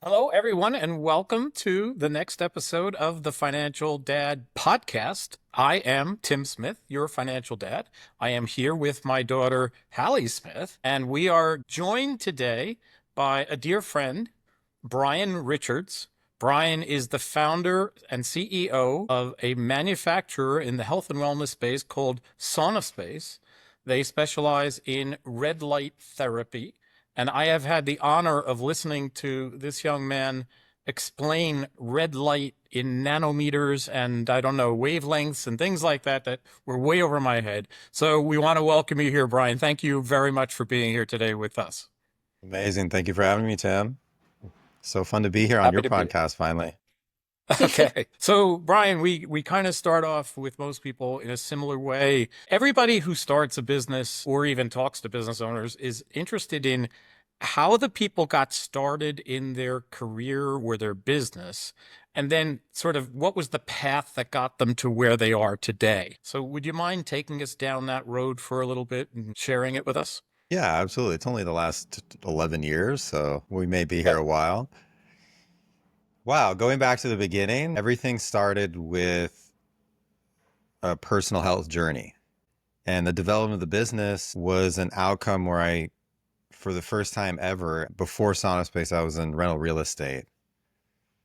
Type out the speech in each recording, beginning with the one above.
Hello, everyone, and welcome to the next episode of the Financial Dad Podcast. I am Tim Smith, your financial dad. I am here with my daughter, Hallie Smith, and we are joined today by a dear friend, Brian Richards. Brian is the founder and CEO of a manufacturer in the health and wellness space called SaunaSpace. They specialize in red light therapy, and I have had the honor of listening to this young man explain red light in nanometers and I don't know, wavelengths and things like that that were way over my head. So we want to welcome you here, Brian. Thank you very much for being here today with us. Amazing. Thank you for having me, Tim. So fun to be here on Happy your to be. podcast finally. Okay. So, Brian, we kind of start off with most people in a similar way. Everybody who starts a business or even talks to business owners is interested in how the people got started in their career or their business, and then sort of what was the path that got them to where they are today. So, would you mind taking us down that road for a little bit and sharing it with us? Yeah, absolutely. It's only the last 11 years, so we may be here Okay. a while. Wow, going back to the beginning, everything started with a personal health journey. And the development of the business was an outcome where for the first time ever, before SaunaSpace, I was in rental real estate.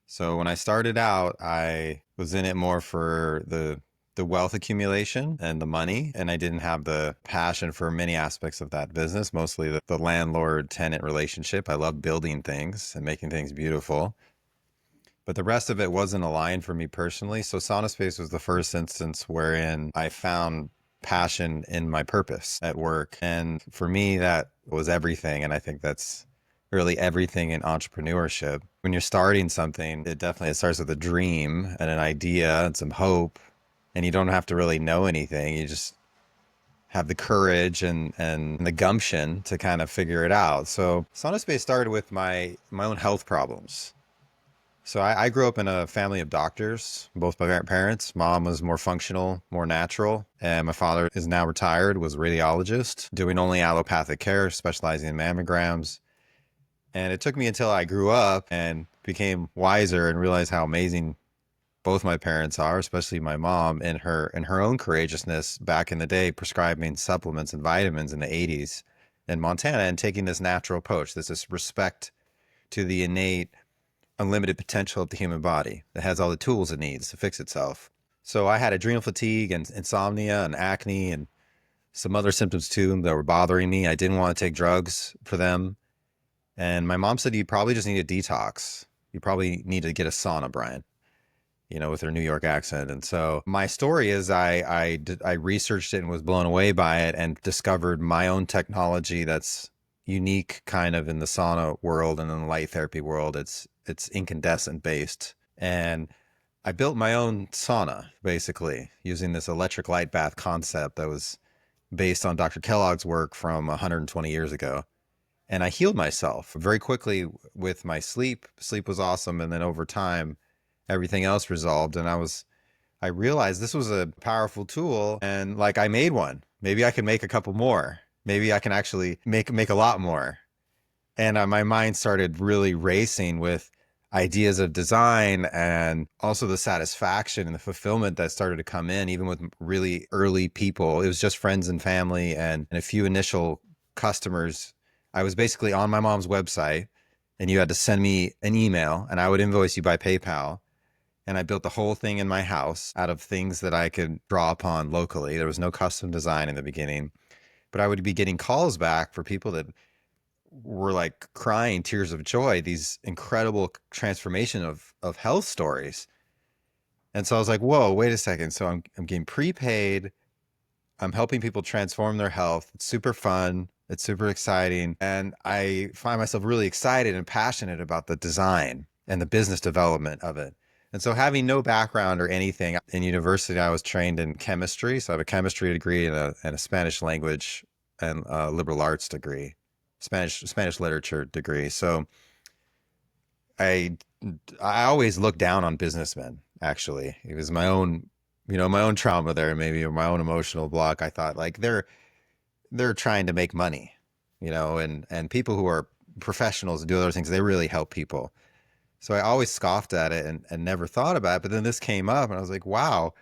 So when I started out, I was in it more for the wealth accumulation and the money, and I didn't have the passion for many aspects of that business, mostly the landlord-tenant relationship. I love building things and making things beautiful, but the rest of it wasn't aligned for me personally. So SaunaSpace was the first instance wherein I found passion in my purpose at work. And for me, that was everything. And I think that's really everything in entrepreneurship. When you're starting something, it starts with a dream and an idea and some hope, and you don't have to really know anything. You just have the courage and the gumption to kind of figure it out. So SaunaSpace started with my own health problems. So I grew up in a family of doctors, both my parents. Mom was more functional, more natural, and my father is now retired, was a radiologist, doing only allopathic care, specializing in mammograms. And it took me until I grew up and became wiser and realized how amazing both my parents are, especially my mom in her own courageousness back in the day, prescribing supplements and vitamins in the 80s in Montana and taking this natural approach. There's this respect to the innate, unlimited potential of the human body that has all the tools it needs to fix itself. So I had adrenal fatigue and insomnia and acne and some other symptoms too that were bothering me. I didn't want to take drugs for them. And my mom said, you probably just need a detox. You probably need to get a sauna, Brian, with her New York accent. And so my story is I researched it and was blown away by it and discovered my own technology that's unique kind of in the sauna world and in the light therapy world. It's incandescent based. And I built my own sauna basically using this electric light bath concept that was based on Dr. Kellogg's work from 120 years ago. And I healed myself very quickly with my sleep. Sleep was awesome. And then over time, everything else resolved. And I realized this was a powerful tool. And like I made one. Maybe I could make a couple more. Maybe I can actually make a lot more. And my mind started really racing with ideas of design and also the satisfaction and the fulfillment that started to come in, even with really early people. It was just friends and family and a few initial customers. I was basically on my mom's website and you had to send me an email and I would invoice you by PayPal. And I built the whole thing in my house out of things that I could draw upon locally. There was no custom design in the beginning, but I would be getting calls back for people that were like crying tears of joy, these incredible transformation of health stories. And so I was like, whoa, wait a second. So I'm getting prepaid. I'm helping people transform their health. It's super fun. It's super exciting. And I find myself really excited and passionate about the design and the business development of it. And so having no background or anything in university, I was trained in chemistry. So I have a chemistry degree and a Spanish language and a liberal arts degree, Spanish literature degree. So I always looked down on businessmen, actually. It was my own, my own trauma there, maybe, or my own emotional block. I thought like they're trying to make money, and people who are professionals and do other things, they really help people. So I always scoffed at it and never thought about it. But then this came up and I was like, wow,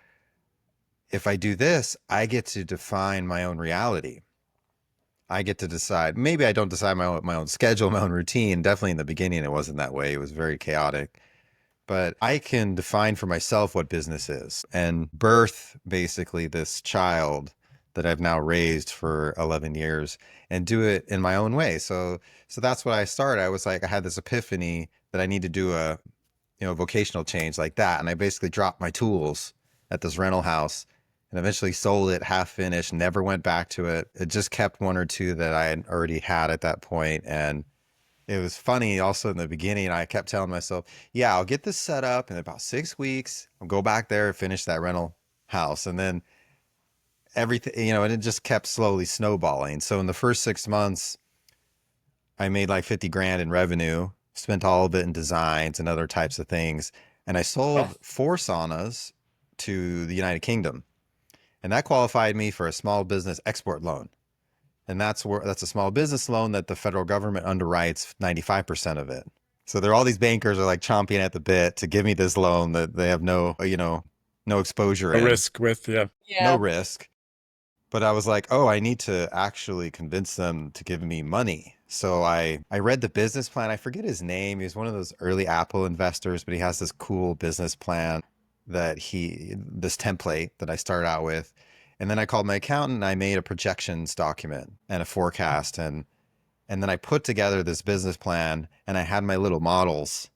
if I do this, I get to define my own reality. I get to decide. Maybe I don't decide my own schedule, my own routine. Definitely in the beginning, it wasn't that way. It was very chaotic. But I can define for myself what business is and birth basically this child that I've now raised for 11 years and do it in my own way. So that's what I started. I was like, I had this epiphany that I need to do a, vocational change like that. And I basically dropped my tools at this rental house and eventually sold it half finished, never went back to it. It just kept one or two that I had already had at that point. And it was funny also in the beginning. I kept telling myself, yeah, I'll get this set up in about 6 weeks. I'll go back there and finish that rental house. And then everything, and it just kept slowly snowballing. So in the first 6 months, I made like 50 grand in revenue, spent all of it in designs and other types of things. And I Oh, sold 4 saunas to the United Kingdom. And that qualified me for a small business export loan. And that's a small business loan that the federal government underwrites 95% of it. So there are all these bankers are like chomping at the bit to give me this loan that they have no exposure a in, risk with, yeah. no Yeah. risk. But I was like, oh, I need to actually convince them to give me money. So I read the business plan. I forget his name. He was one of those early Apple investors, but he has this cool business plan this template that I started out with. And then I called my accountant and I made a projections document and a forecast. And then I put together this business plan and I had my little models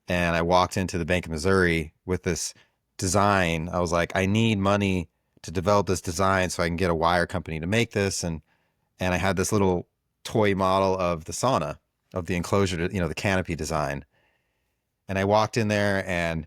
and I walked into the Bank of Missouri with this design. I was like, I need money to develop this design so I can get a wire company to make this. And I had this little toy model of the sauna, of the enclosure, the canopy design. And I walked in there and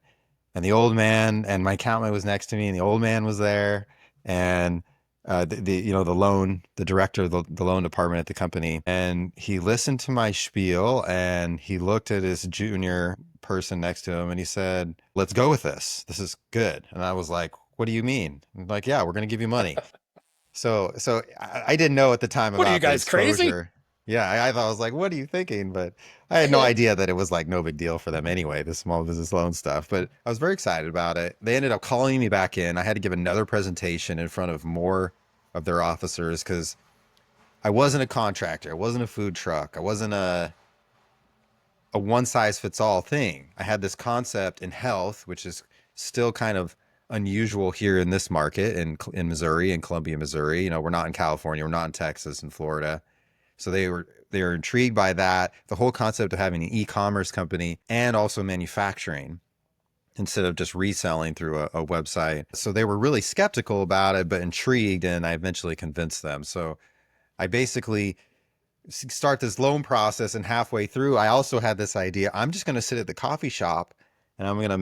the old man and my accountant was next to me and the old man was there and the director of the loan department at the company, and he listened to my spiel and he looked at his junior person next to him and he said, let's go with this. This is good. And I was like, what do you mean? I'm like, yeah, we're going to give you money. So I didn't know at the time What are you about the guys, crazy? exposure. Yeah, I thought I was like, what are you thinking? But I had no idea that it was like no big deal for them anyway, the small business loan stuff. But I was very excited about it. They ended up calling me back in. I had to give another presentation in front of more of their officers because I wasn't a contractor. I wasn't a food truck. I wasn't a one size fits all thing. I had this concept in health, which is still kind of unusual here in this market in Missouri, in Columbia, Missouri. We're not in California, we're not in Texas and Florida. So they were intrigued by that, the whole concept of having an e-commerce company and also manufacturing instead of just reselling through a website. So they were really skeptical about it, but intrigued, and I eventually convinced them. So I basically start this loan process, and halfway through, I also had this idea. I'm just going to sit at the coffee shop and I'm going to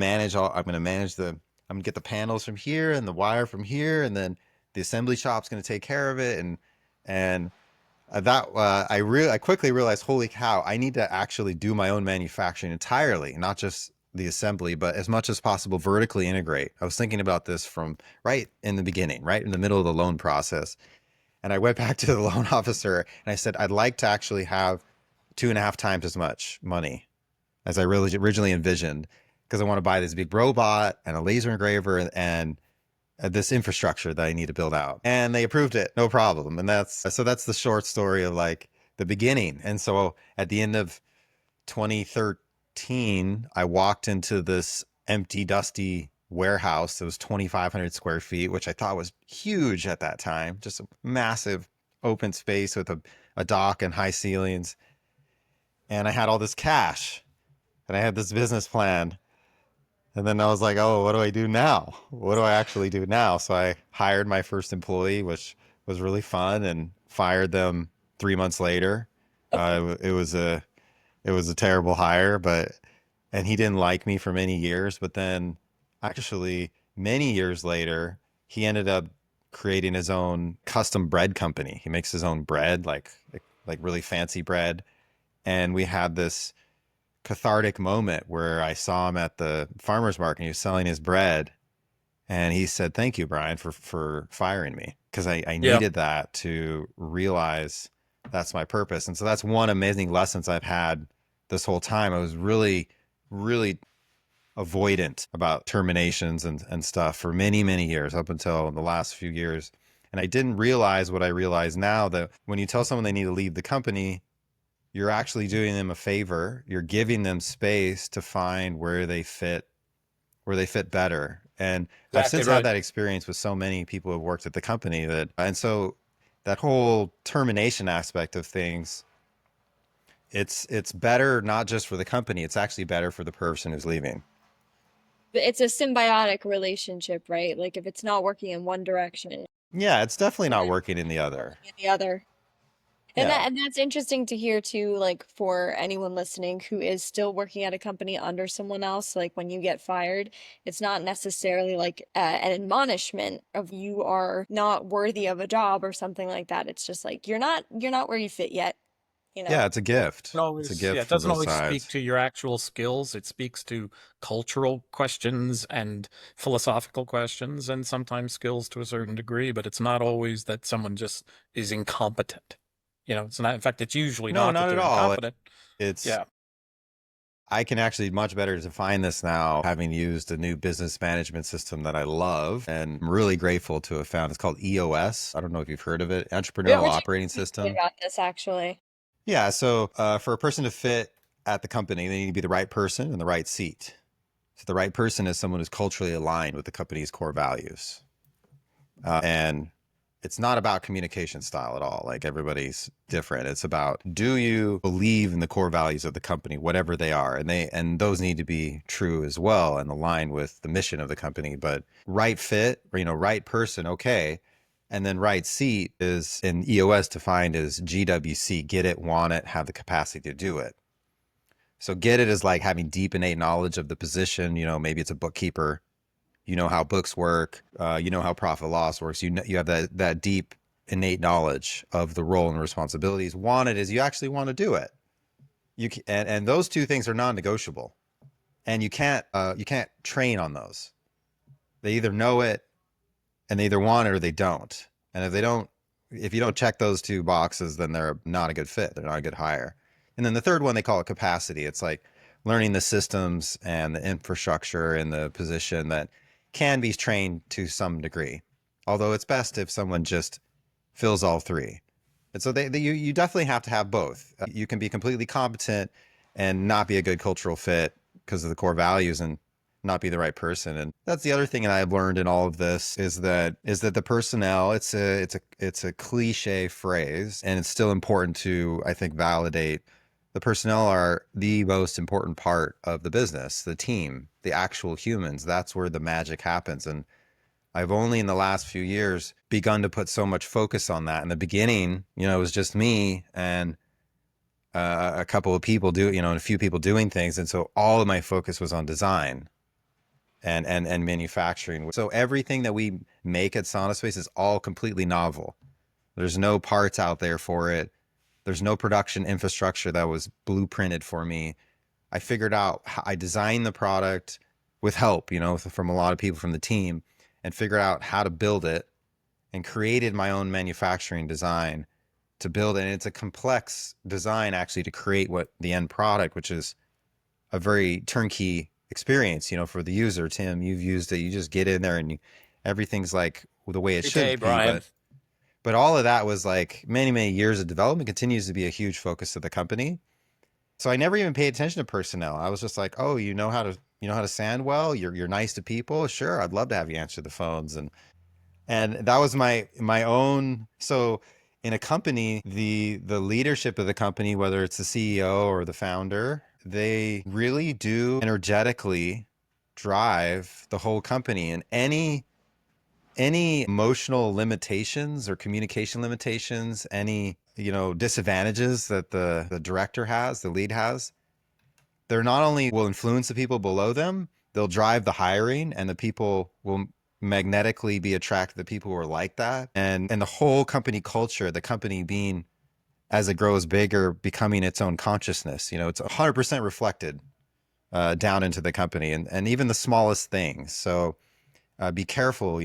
get the panels from here and the wire from here. And then the assembly shop's going to take care of it. And I quickly realized, holy cow, I need to actually do my own manufacturing entirely, not just the assembly, but as much as possible vertically integrate. I was thinking about this from right in the beginning, right in the middle of the loan process. And I went back to the loan officer and I said, I'd like to actually have 2.5 times as much money as I really originally envisioned, because I want to buy this big robot and a laser engraver and this infrastructure that I need to build out. And they approved it, no problem. And that's the short story of like the beginning. And so at the end of 2013, I walked into this empty, dusty warehouse that was 2,500 square feet, which I thought was huge at that time, just a massive open space with a dock and high ceilings. And I had all this cash and I had this business plan. And then I was like, oh, what do I do now? What do I actually do now? So I hired my first employee, which was really fun, and fired them 3 months later. It was a terrible hire, and he didn't like me for many years. But then actually many years later, he ended up creating his own custom bread company. He makes his own bread, like really fancy bread. And we had this cathartic moment where I saw him at the farmer's market. He was selling his bread, and he said, "Thank you, Brian, for firing me," because I Yeah. needed that to realize that's my purpose. And so that's one amazing lessons I've had this whole time. I was really really avoidant about terminations and stuff for many, many years, up until the last few years. And I didn't realize what I realize now, that when you tell someone they need to leave the company, you're actually doing them a favor. You're giving them space to find where they fit better. And I've Exactly since had right. that experience with so many people who have worked at the company and so that whole termination aspect of things, it's better not just for the company, it's actually better for the person who's leaving. But it's a symbiotic relationship, right? Like if it's not working in one direction, Yeah, it's definitely not then working in the it's other. working in the other. Yeah. And that's interesting to hear too, like for anyone listening who is still working at a company under someone else, like when you get fired, it's not necessarily like an admonishment of you are not worthy of a job or something like that. It's just like you're not where you fit yet, you know. Yeah, it's a gift. It's a Always, yeah, gift it for doesn't both always speak sides. to your actual skills. It speaks to cultural questions and philosophical questions, and sometimes skills to a certain degree, but it's not always that someone just is incompetent. It's not, in fact, it's usually No, not that not at they're all. incompetent. It's Yeah. I can actually much better define this now, having used a new business management system that I love and I'm really grateful to have found. It's called EOS. I don't know if you've heard of it, Yeah, Entrepreneurial would you Operating speak to me System. about this actually? Yeah, so for a person to fit at the company, they need to be the right person in the right seat. So the right person is someone who's culturally aligned with the company's core values. And it's not about communication style at all. Like everybody's different. It's about, do you believe in the core values of the company, whatever they are? And those need to be true as well and aligned with the mission of the company. But right fit, or, right person, okay. And then right seat is in EOS defined as GWC, get it, want it, have the capacity to do it. So get it is like having deep innate knowledge of the position. Maybe it's a bookkeeper, how books work, how profit loss works. You have that deep innate knowledge of the role and responsibilities. Wanted is you actually want to do it. And those two things are non-negotiable, and you can't train on those. They either know it and they either want it or they don't. And if you don't check those two boxes, then they're not a good fit. They're not a good hire. And then the third one, they call it capacity. It's like learning the systems and the infrastructure and the position that can be trained to some degree. Although it's best if someone just fills all three. And so you definitely have to have both. You can be completely competent and not be a good cultural fit because of the core values and not be the right person. And that's the other thing that I've learned in all of this is that the personnel, it's a cliche phrase, and it's still important to, I think, validate. The personnel are the most important part of the business, the team, the actual humans. That's where the magic happens. And I've only in the last few years begun to put so much focus on that. In the beginning, it was just me and a couple of people and a few people doing things. And so all of my focus was on design and manufacturing. So everything that we make at SaunaSpace is all completely novel. There's no parts out there for it. There's no production infrastructure that was blueprinted for me. I figured out how I designed the product with help, from a lot of people from the team, and figured out how to build it and created my own manufacturing design to build it. And it's a complex design actually to create what the end product, which is a very turnkey experience, for the user. Tim, you've used it. You just get in there and everything's like the way it Every should day, be. Brian. But all of that was like many, many years of development, continues to be a huge focus of the company. So I never even paid attention to personnel. I was just like, oh, you know how to sand well. You're nice to people. Sure, I'd love to have you answer the phones. And that was my own. So in a company, the leadership of the company, whether it's the CEO or the founder, they really do energetically drive the whole company. And any emotional limitations or communication limitations, any disadvantages that the director has, the lead has, they're not only will influence the people below them, they'll drive the hiring, and the people will magnetically be attracted to the people who are like that. And the whole company culture, the company being, as it grows bigger, becoming its own consciousness, it's 100% reflected down into the company, and even the smallest things. So be careful,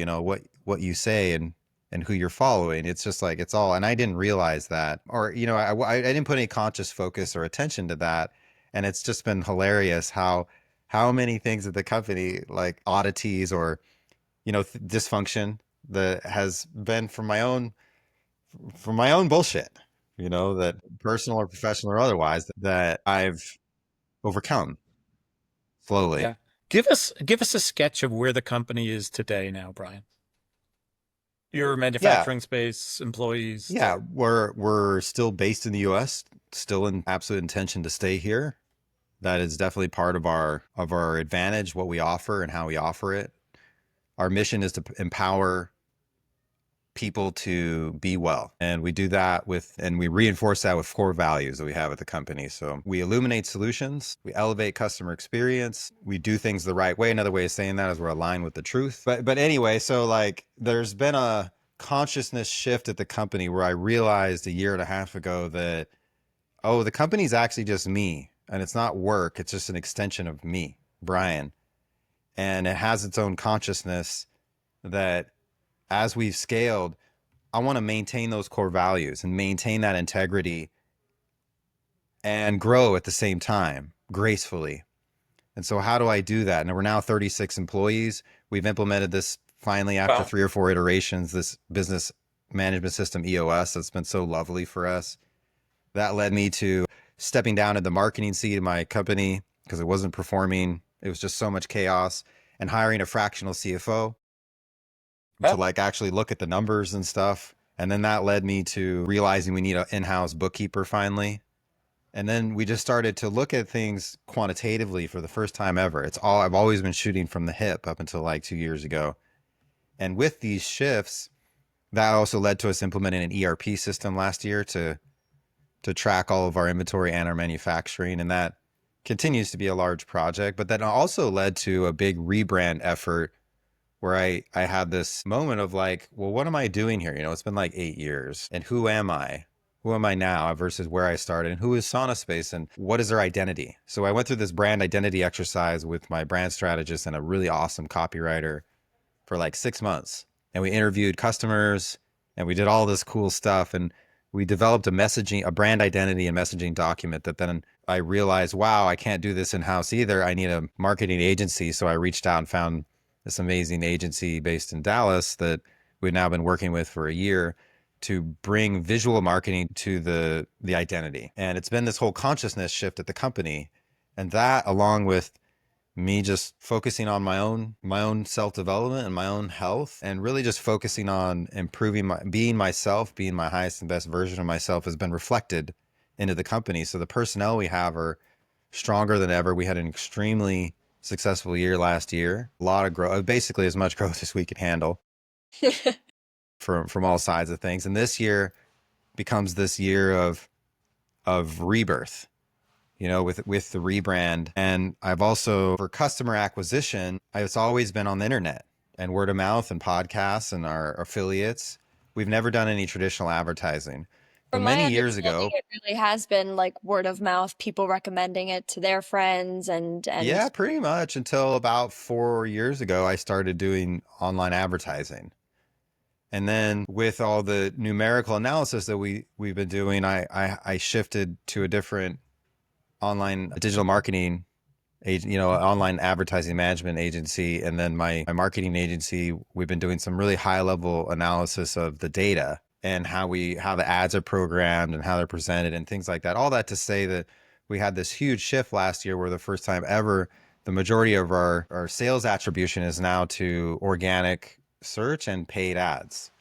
what you say and who you're following. It's just like, and I didn't realize that, or I didn't put any conscious focus or attention to that. And it's just been hilarious how many things at the company, like oddities or, dysfunction, that has been from my own bullshit, that personal or professional or otherwise, that I've overcome slowly. Yeah. Give us a sketch of where the company is today now, Brian. Your Yeah. manufacturing space, employees. Yeah. We're still based in the US, still in absolute intention to stay here. That is definitely part of our advantage, what we offer and how we offer it. Our mission is to empower people to be well. And we do that and we reinforce that with core values that we have at the company. So we illuminate solutions, we elevate customer experience, we do things the right way. Another way of saying that is we're aligned with the truth. But anyway, so like there's been a consciousness shift at the company where I realized a year and a half ago that, oh, the company's actually just me, and it's not work. It's just an extension of me, Brian. And it has its own consciousness that as we've scaled, I want to maintain those core values and maintain that integrity and grow at the same time gracefully. And so how do I do that? And we're now 36 employees. We've implemented this finally after Wow. 3 or 4 iterations, this business management system, EOS, that's been so lovely for us. That led me to stepping down at the marketing seat of my company because it wasn't performing. It was just so much chaos, and hiring a fractional CFO to Yeah. like actually look at the numbers and stuff. And then that led me to realizing we need an in-house bookkeeper finally. And then we just started to look at things quantitatively for the first time ever. I've always been shooting from the hip up until like 2 years ago. And with these shifts, that also led to us implementing an ERP system last year to track all of our inventory and our manufacturing. And that continues to be a large project, but that also led to a big rebrand effort where I had this moment of like, well, what am I doing here? It's been like 8 years, and who am I? Who am I now versus where I started, and who is SaunaSpace, and what is their identity? So I went through this brand identity exercise with my brand strategist and a really awesome copywriter for like 6 months. And we interviewed customers and we did all this cool stuff. And we developed a brand identity and messaging document that then I realized, wow, I can't do this in-house either. I need a marketing agency. So I reached out and found this amazing agency based in Dallas that we've now been working with for a year to bring visual marketing to the identity. And it's been this whole consciousness shift at the company. And that, along with me just focusing on my own self-development and my own health, and really just focusing on being myself, being my highest and best version of myself, has been reflected into the company. So the personnel we have are stronger than ever. We had an extremely successful year last year, a lot of growth, basically as much growth as we could handle from all sides of things. And this year becomes this year of rebirth, with the rebrand. And I've also, for customer acquisition, it's always been on the internet and word of mouth and podcasts and our affiliates. We've never done any traditional advertising. But From my many years understanding, ago, it really has been like word of mouth, people recommending it to their friends yeah, and pretty much until about 4 years ago, I started doing online advertising. And then with all the numerical analysis that we've been doing, I shifted to a different online digital marketing online advertising management agency. And then my marketing agency, we've been doing some really high level analysis of the data and how the ads are programmed and how they're presented and things like that. All that to say that we had this huge shift last year where the first time ever, the majority of our sales attribution is now to organic search and paid ads.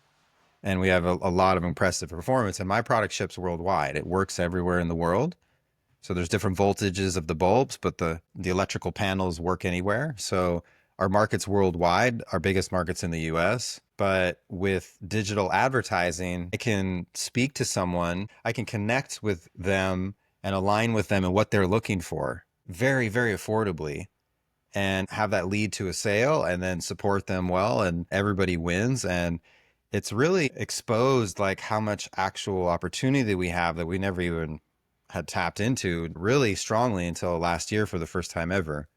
And we have a lot of impressive performance, and my product ships worldwide. It works everywhere in the world. So there's different voltages of the bulbs, but the electrical panels work anywhere. So our markets worldwide, our biggest markets in the US, but with digital advertising, I can speak to someone, I can connect with them and align with them and what they're looking for very, very affordably, and have that lead to a sale and then support them well, and everybody wins. And it's really exposed like how much actual opportunity we have that we never even had tapped into really strongly until last year for the first time ever.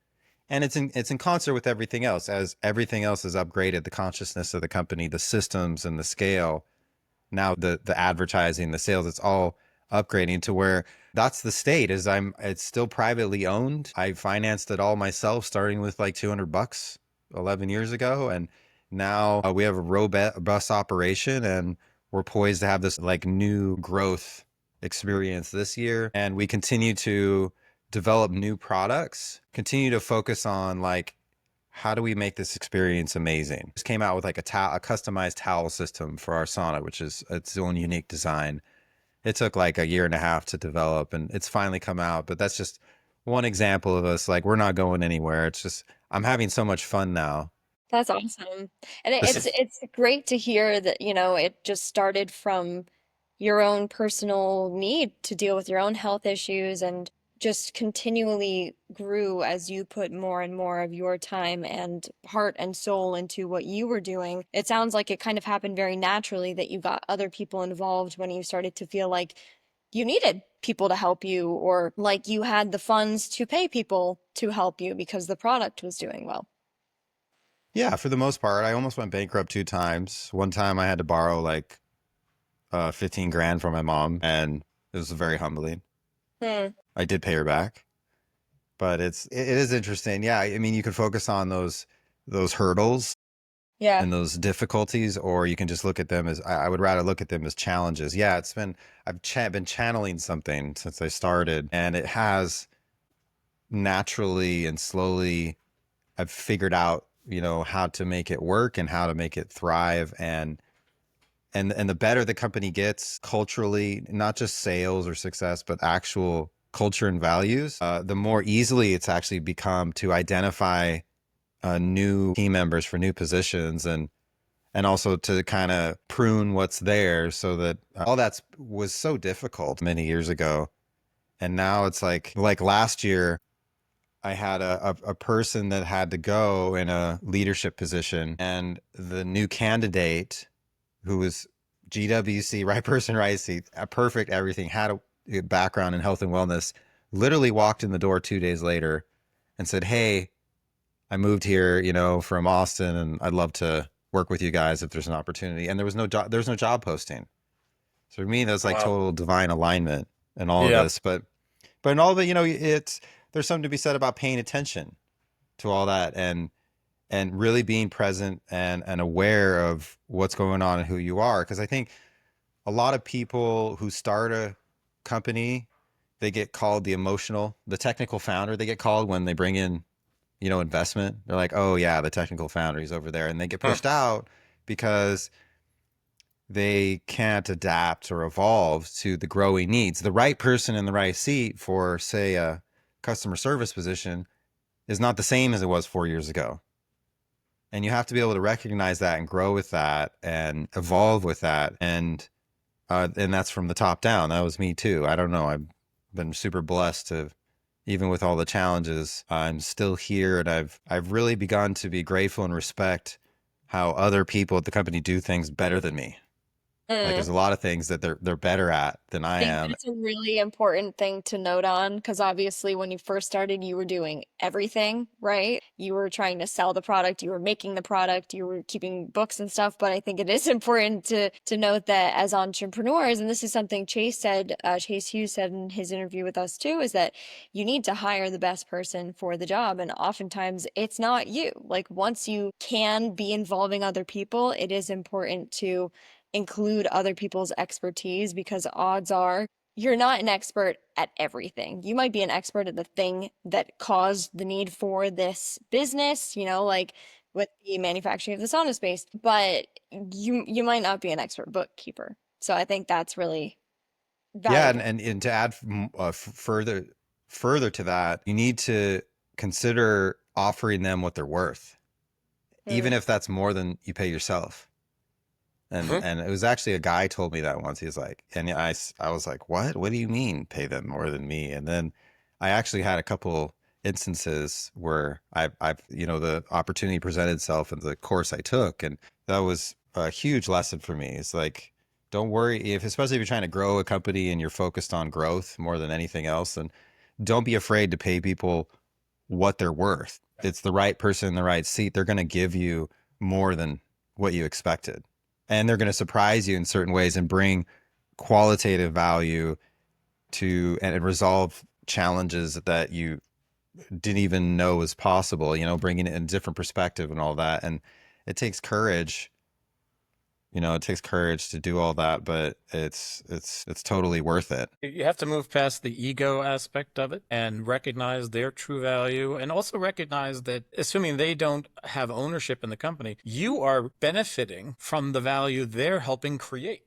And it's in concert with everything else. As everything else is upgraded, the consciousness of the company, the systems and the scale, now the advertising, the sales, it's all upgrading to where that's the state is it's still privately owned. I financed it all myself, starting with like $200 11 years ago. And now we have a robust operation, and we're poised to have this like new growth experience this year. And we continue to develop new products, continue to focus on like, how do we make this experience amazing? Just came out with like a customized towel system for our sauna, which is its own unique design. It took like a year and a half to develop, and it's finally come out. But that's just one example of us. Like, we're not going anywhere. It's just, I'm having so much fun now. That's awesome. And This it's great to hear that, it just started from your own personal need to deal with your own health issues and just continually grew as you put more and more of your time and heart and soul into what you were doing. It sounds like it kind of happened very naturally that you got other people involved when you started to feel like you needed people to help you, or like you had the funds to pay people to help you because the product was doing well. Yeah, for the most part, I almost went bankrupt 2 times. One time I had to borrow like 15 grand from my mom, and it was very humbling. Hmm. I did pay her back, but it is interesting. Yeah, I mean, you can focus on those hurdles Yeah. and those difficulties, or you can just look at them as, I would rather look at them as challenges. Yeah, I've been channeling something since I started, and it has naturally and slowly, I've figured out, how to make it work and how to make it thrive. And the better the company gets culturally, not just sales or success, but actual culture and values, the more easily it's actually become to identify new team members for new positions, and also to kind of prune what's there, so that all that was so difficult many years ago. And now it's like last year, I had a person that had to go in a leadership position, and the new candidate, who was GWC, right person, right seat, perfect everything, had a background in health and wellness, literally walked in the door 2 days later and said, "Hey, I moved here, from Austin, and I'd love to work with you guys if there's an opportunity." And there's no job posting. So for me, that's like Wow. total divine alignment in all of Yeah. this. But in all of it, there's something to be said about paying attention to all that, and really being present and aware of what's going on and who you are. Because I think a lot of people who start a company, they get called the technical founder. They get called when they bring in, investment. They're like, "Oh yeah, the technical founder, he's over there," and they get Huh. pushed out because they can't adapt or evolve to the growing needs. The right person in the right seat for, say, a customer service position is not the same as it was 4 years ago. And you have to be able to recognize that and grow with that and evolve with that. And that's from the top down. That was me too. I don't know. I've been super blessed to, even with all the challenges, I'm still here, and I've really begun to be grateful and respect how other people at the company do things better than me. Like, there's a lot of things that they're better at than I I think am. that's a really important thing to note on, because obviously when you first started, you were doing everything, right? You were trying to sell the product, you were making the product, you were keeping books and stuff. But I think it is important to note that as entrepreneurs, and this is something Chase Hughes said in his interview with us too, is that you need to hire the best person for the job. And oftentimes it's not you. Like, once you can be involving other people, it is important to include other people's expertise, because odds are you're not an expert at everything. You might be an expert at the thing that caused the need for this business, like with the manufacturing of the sauna space, but you might not be an expert bookkeeper. So I think that's really Yeah, valuable. and to add further to that, you need to consider offering them what they're worth, even Mm. if that's more than you pay yourself. And Mhm. and it was actually a guy told me that once. He was like, and I was like, "What? What do you mean pay them more than me?" And then I actually had a couple instances where I've the opportunity presented itself in the course I took, and that was a huge lesson for me. It's like, don't worry, especially if you're trying to grow a company and you're focused on growth more than anything else, then don't be afraid to pay people what they're worth. It's the right person in the right seat. They're going to give you more than what you expected. And they're going to surprise you in certain ways and bring qualitative value and resolve challenges that you didn't even know was possible, bringing it in a different perspective and all that. And it takes courage, it takes courage to do all that, but it's totally worth it. You have to move past the ego aspect of it and recognize their true value, and also recognize that, assuming they don't have ownership in the company, you are benefiting from the value they're helping create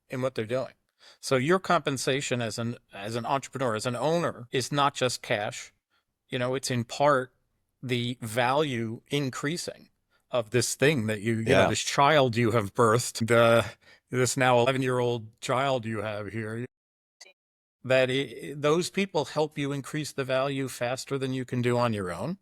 in what they're doing. So your compensation as an entrepreneur, as an owner, is not just cash. It's in part the value increasing of this thing that Yeah. this child you have birthed, this now 11-year-old child you have here, that those people help you increase the value faster than you can do on your own,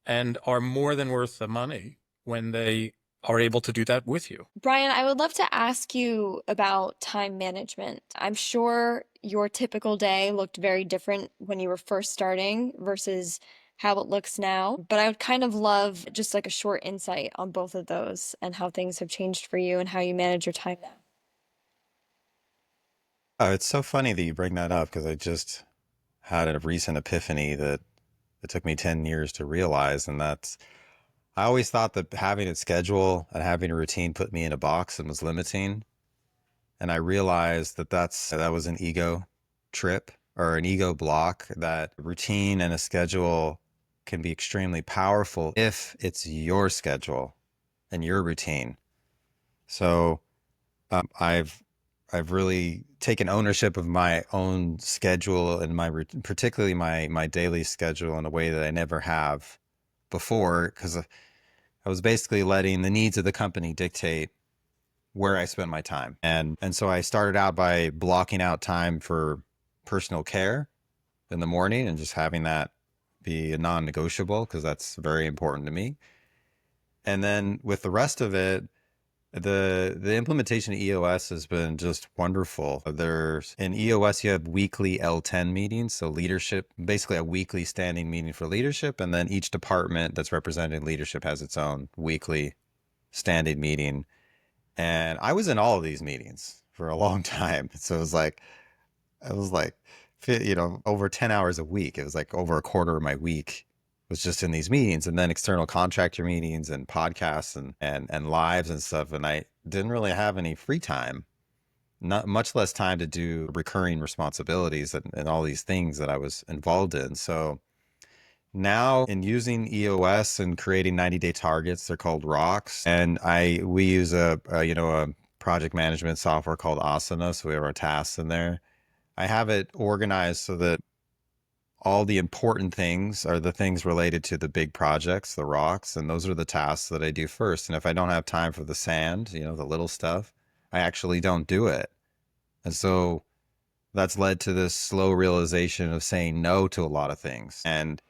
and are more than worth the money when they are able to do that with you. Brian, I would love to ask you about time management. I'm sure your typical day looked very different when you were first starting versus how it looks now. But I would kind of love just like a short insight on both of those and how things have changed for you and how you manage your time now. Oh, it's so funny that you bring that up because I just had a recent epiphany that it took me 10 years to realize. And that's, I always thought that having a schedule and having a routine put me in a box and was limiting. And I realized that was an ego trip or an ego block, that routine and a schedule can be extremely powerful if it's your schedule and your routine. So I've really taken ownership of my own schedule and particularly my daily schedule in a way that I never have before, because I was basically letting the needs of the company dictate where I spent my time. And so I started out by blocking out time for personal care in the morning and just having that be a non-negotiable, because that's very important to me. And then with the rest of it, the implementation of EOS has been just wonderful. There's in EOS, you have weekly L10 meetings. So leadership, basically a weekly standing meeting for leadership. And then each department that's represented in leadership has its own weekly standing meeting. And I was in all of these meetings for a long time. So it was like, over 10 hours a week. It was like over a quarter of my week was just in these meetings, and then external contractor meetings and podcasts and lives and stuff. And I didn't really have any free time, not much less time to do recurring responsibilities and all these things that I was involved in. So now in using EOS and creating 90-day targets, they're called rocks. And we use a project management software called Asana. So we have our tasks in there. I have it organized so that all the important things are the things related to the big projects, the rocks, and those are the tasks that I do first. And if I don't have time for the sand, the little stuff, I actually don't do it. And so that's led to this slow realization of saying no to a lot of things. And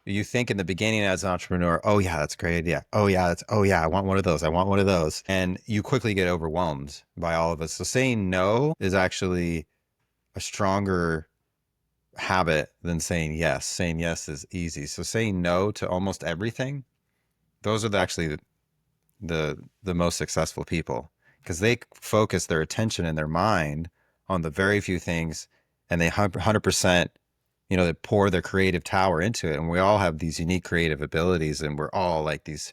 you think in the beginning as an entrepreneur, oh yeah, that's a great idea. Oh yeah, I want one of those. I want one of those. And you quickly get overwhelmed by all of it. So saying no is actually a stronger habit than saying yes. Saying yes is easy. So saying no to almost everything, those are actually the most successful people, because they focus their attention and their mind on the very few things, and they 100%, they pour their creative tower into it. And we all have these unique creative abilities, and we're all like these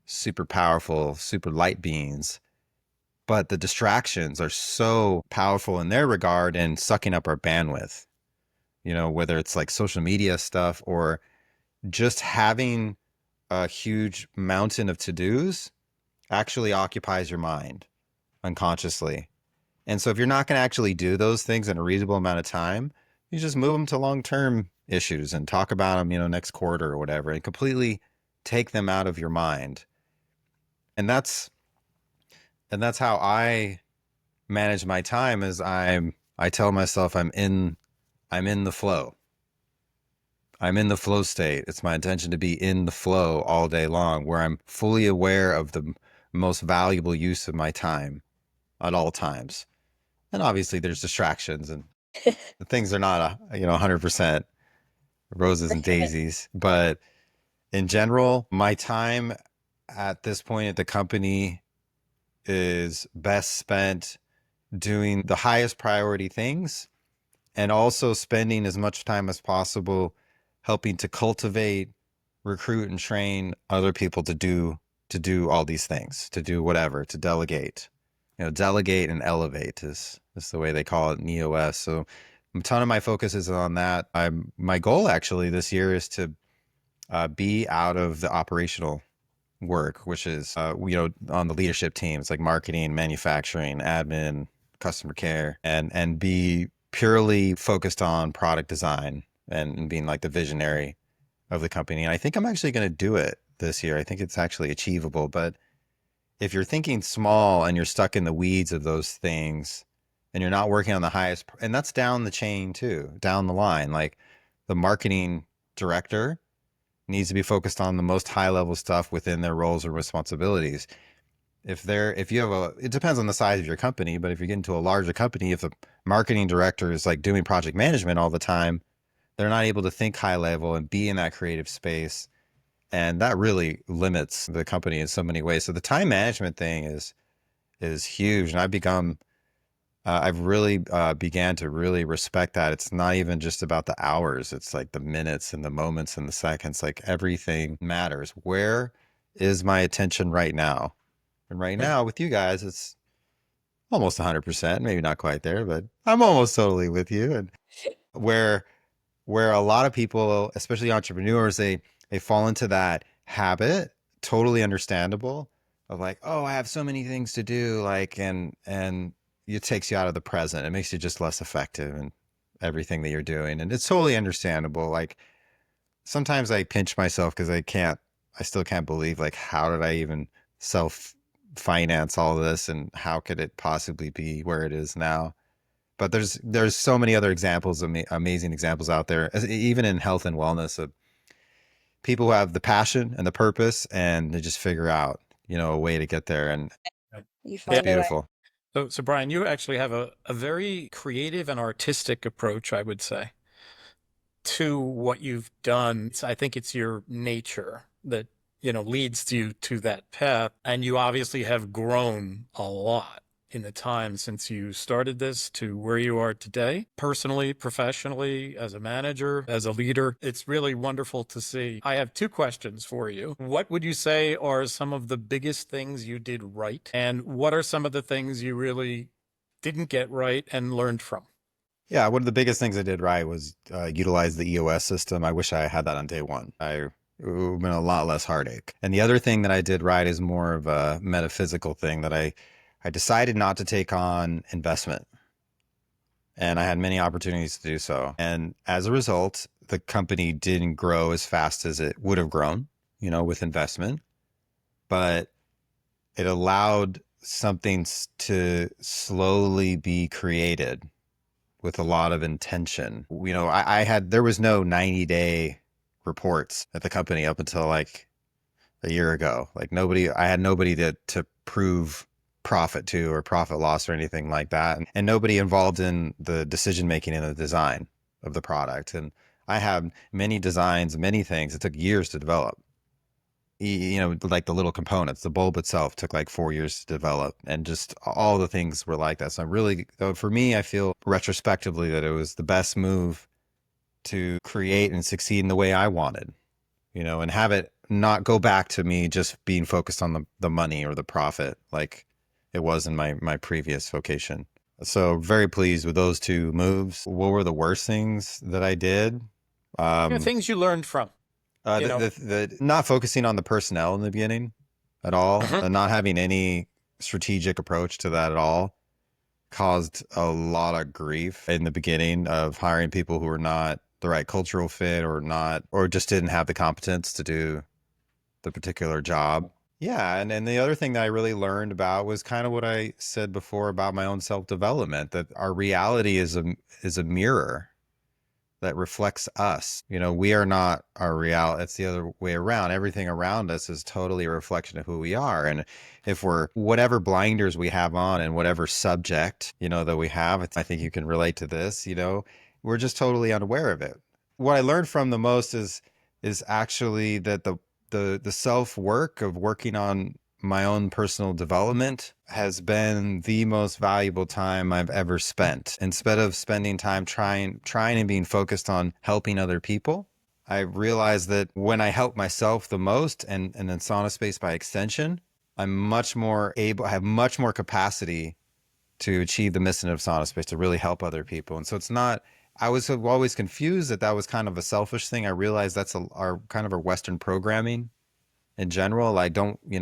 super powerful, super light beings. But the distractions are so powerful in their regard and sucking up our bandwidth. Whether it's like social media stuff or just having a huge mountain of to-dos actually occupies your mind unconsciously. And so if you're not going to actually do those things in a reasonable amount of time, you just move them to long-term issues and talk about them, next quarter or whatever, and completely take them out of your mind. And that's how I manage my time. Is I tell myself I'm in the flow. I'm in the flow state. It's my intention to be in the flow all day long, where I'm fully aware of the most valuable use of my time at all times. And obviously there's distractions, and things are not 100% roses and daisies. But in general, my time at this point at the company is best spent doing the highest priority things and also spending as much time as possible helping to cultivate, recruit, and train other people to do all these things, to do whatever, to delegate. Delegate and elevate is the way they call it in EOS. So a ton of my focus is on that. My goal actually this year is to be out of the operational work, which is on the leadership teams like marketing, manufacturing, admin, customer care, and be purely focused on product design and being like the visionary of the company. And I think I'm actually going to do it this year. I think it's actually achievable. But if you're thinking small and you're stuck in the weeds of those things and you're not working on the highest, and that's down the chain too, down the line, like the marketing director needs to be focused on the most high level stuff within their roles or responsibilities. If you have it depends on the size of your company, but if you get into a larger company, if the marketing director is like doing project management all the time, they're not able to think high level and be in that creative space. And that really limits the company in so many ways. So the time management thing is huge. And I've really began to really respect that. It's not even just about the hours. It's like the minutes and the moments and the seconds, like everything matters. Where is my attention right now? And right now with you guys, it's almost 100%, maybe not quite there, but I'm almost totally with you. And where a lot of people, especially entrepreneurs, they fall into that habit, totally understandable, of like, oh, I have so many things to do, like, and it takes you out of the present. It makes you just less effective in everything that you're doing. And it's totally understandable. Like sometimes I pinch myself because I still can't believe, like, how did I even self finance all of this and how could it possibly be where it is now? But there's so many other examples, amazing examples out there, even in health and wellness, of people who have the passion and the purpose and they just figure out, a way to get there. And You it's find a way. beautiful. So Brian, you actually have a very creative and artistic approach, I would say, to what you've done. I think it's your nature that, leads you to that path. And you obviously have grown a lot in the time since you started this to where you are today, personally, professionally, as a manager, as a leader. It's really wonderful to see. I have two questions for you. What would you say are some of the biggest things you did right? And what are some of the things you really didn't get right and learned from? Yeah, one of the biggest things I did right was utilize the EOS system. I wish I had that on day one. It would have been a lot less heartache. And the other thing that I did right is more of a metaphysical thing, that I decided not to take on investment. And I had many opportunities to do so. And as a result, the company didn't grow as fast as it would have grown, with investment. But it allowed something to slowly be created with a lot of intention. There was no 90-day reports at the company up until like a year ago. Like I had nobody to prove profit to or profit loss or anything like that. And nobody involved in the decision making and the design of the product. And I have many designs, many things. It took years to develop. Like the little components, the bulb itself took like 4 years to develop, and just all the things were like that. So for me, I feel retrospectively that it was the best move to create and succeed in the way I wanted, and have it not go back to me just being focused on the money or the profit like it was in my previous vocation. So very pleased with those two moves. What were the worst things that I did? Things you learned from. The not focusing on the personnel in the beginning at all, and not having any strategic approach to that at all, caused a lot of grief in the beginning of hiring people who were not the right cultural fit or just didn't have the competence to do the particular job. Yeah. And the other thing that I really learned about was kind of what I said before about my own self-development, that our reality is a mirror that reflects us. We are not our reality. It's the other way around. Everything around us is totally a reflection of who we are. And if we're whatever blinders we have on and whatever subject, that we have, I think you can relate to this, we're just totally unaware of it. What I learned from the most is actually that the self work of working on my own personal development has been the most valuable time I've ever spent. Instead of spending time trying and being focused on helping other people, I realized that when I help myself the most, and then SaunaSpace by extension, I'm much more able, I have much more capacity to achieve the mission of SaunaSpace, to really help other people. And so it's not, I was always confused that that was kind of a selfish thing. I realized that's our kind of our Western programming in general. Like, don't, you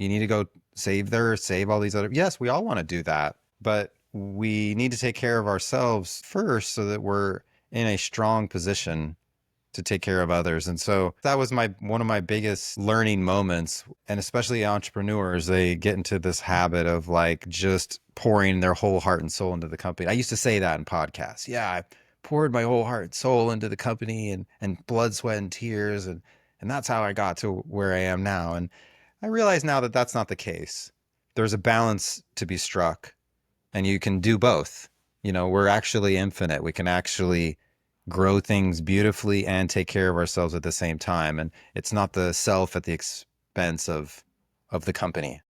need to go save all these other, yes, we all want to do that, but we need to take care of ourselves first so that we're in a strong position to take care of others. And so that was one of my biggest learning moments. And especially entrepreneurs, they get into this habit of like just pouring their whole heart and soul into the company. I used to say that in podcasts. Yeah, I poured my whole heart and soul into the company, and blood, sweat, and tears. And that's how I got to where I am now. And I realize now that that's not the case. There's a balance to be struck, and you can do both. We're actually infinite. We can actually grow things beautifully and take care of ourselves at the same time. And it's not the self at the expense of the company.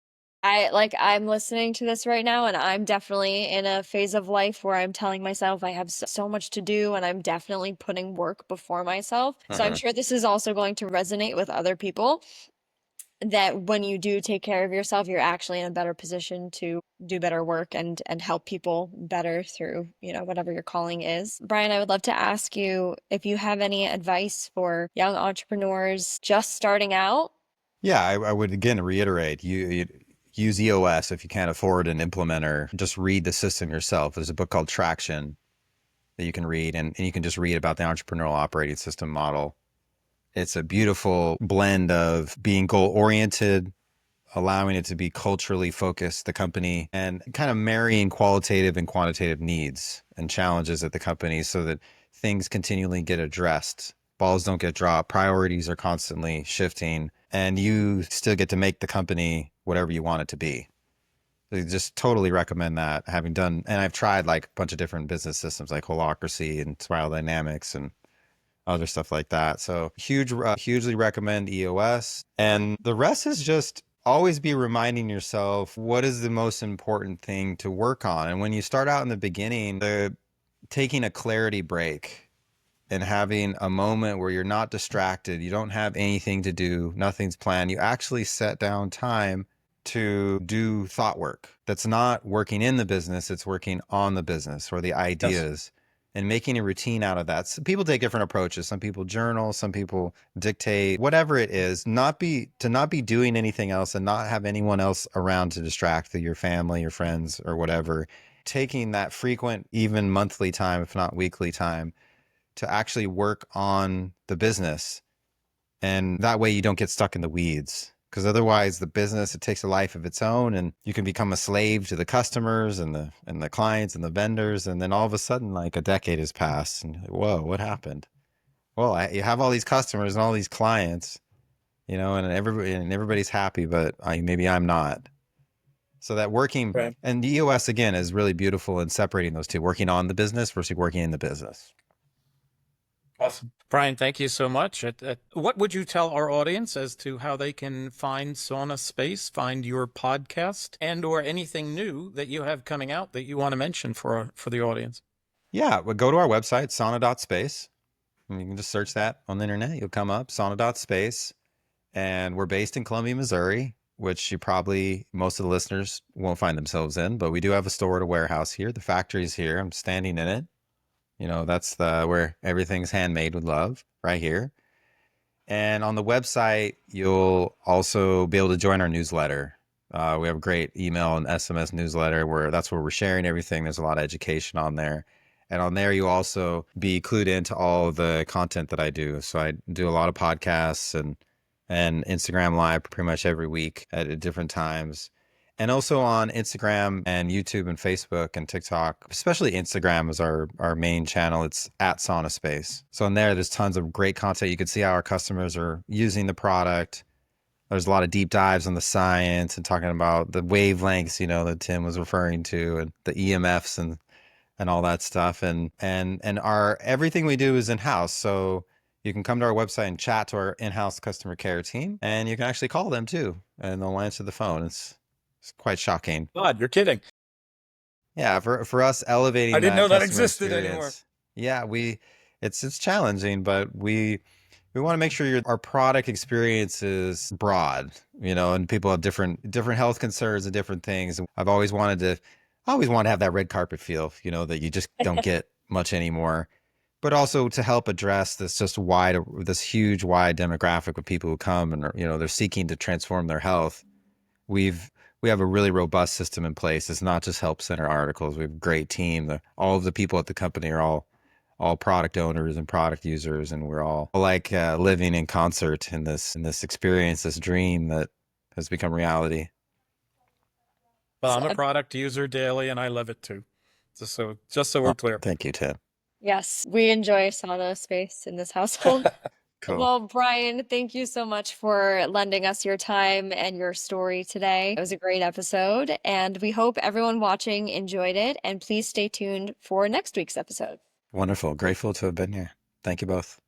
I'm listening to this right now, and I'm definitely in a phase of life where I'm telling myself I have so much to do, and I'm definitely putting work before myself. So I'm sure this is also going to resonate with other people, that when you do take care of yourself, you're actually in a better position to do better work and help people better through, whatever your calling is. Brian, I would love to ask you if you have any advice for young entrepreneurs just starting out. Yeah, I would again reiterate, you use EOS if you can't afford an implementer. Just read the system yourself. There's a book called Traction that you can read, and you can just read about the entrepreneurial operating system model. It's a beautiful blend of being goal-oriented, allowing it to be culturally focused, the company, and kind of marrying qualitative and quantitative needs and challenges at the company so that things continually get addressed. Balls don't get dropped. Priorities are constantly shifting, and you still get to make the company whatever you want it to be. I just totally recommend that, having done, and I've tried like a bunch of different business systems like Holacracy and Spiral Dynamics and other stuff like that. So hugely recommend EOS. And the rest is just always be reminding yourself what is the most important thing to work on. And when you start out in the beginning, taking a clarity break and having a moment where you're not distracted, you don't have anything to do, nothing's planned, you actually set down time to do thought work. That's not working in the business, it's working on the business or the ideas. Yes. And making a routine out of that. So people take different approaches. Some people journal, some people dictate, whatever it is, not be doing anything else and not have anyone else around to distract your family, your friends, or whatever. Taking that frequent, even monthly time, if not weekly time, to actually work on the business. And that way you don't get stuck in the weeds. Because otherwise the business, it takes a life of its own, and you can become a slave to the customers and the clients and the vendors. And then all of a sudden, like a decade has passed and whoa, what happened? Well, you have all these customers and all these clients, and everybody's happy, but maybe I'm not. So that working, right. And the EOS again is really beautiful in separating those two, working on the business versus working in the business. Awesome. Brian, thank you so much. What would you tell our audience as to how they can find SaunaSpace, find your podcast, and or anything new that you have coming out that you want to mention for the audience? Yeah, well, go to our website, sauna.space. You can just search that on the internet. You'll come up, sauna.space. And we're based in Columbia, Missouri, which most of the listeners won't find themselves in, but we do have a store at a warehouse here. The factory's here. I'm standing in it. That's where everything's handmade with love, right here. And on the website, you'll also be able to join our newsletter. We have a great email and SMS newsletter that's where we're sharing everything. There's a lot of education on there. And on there, you'll also be clued into all the content that I do. So I do a lot of podcasts and Instagram Live pretty much every week at different times. And also on Instagram and YouTube and Facebook and TikTok, especially Instagram is our main channel. It's at SaunaSpace. So in there's tons of great content. You can see how our customers are using the product. There's a lot of deep dives on the science and talking about the wavelengths, that Tim was referring to, and the EMFs and all that stuff. And our everything we do is in-house. So You can come to our website and chat to our in-house customer care team, and you can actually call them too, and they'll answer the phone. It's quite shocking. God, you're kidding. Yeah, for us elevating I didn't that know that customer existed anymore. experience. Yeah, it's challenging, but we want to make sure our product experience is broad, and people have different health concerns and different things. I always want to have that red carpet feel, that you just don't get much anymore. But also to help address this huge wide demographic of people who come and they're seeking to transform their health. We have a really robust system in place. It's not just help center articles. We have a great team. All of the people at the company are all product owners and product users, and we're all like living in concert in this experience, this dream that has become reality. Well, I'm a product user daily, and I love it too. Just so we're clear. Thank you, Tim. Yes, we enjoy SaunaSpace in this household. Cool. Well, Brian, thank you so much for lending us your time and your story today. It was a great episode, and we hope everyone watching enjoyed it. And please stay tuned for next week's episode. Wonderful. Grateful to have been here. Thank you both.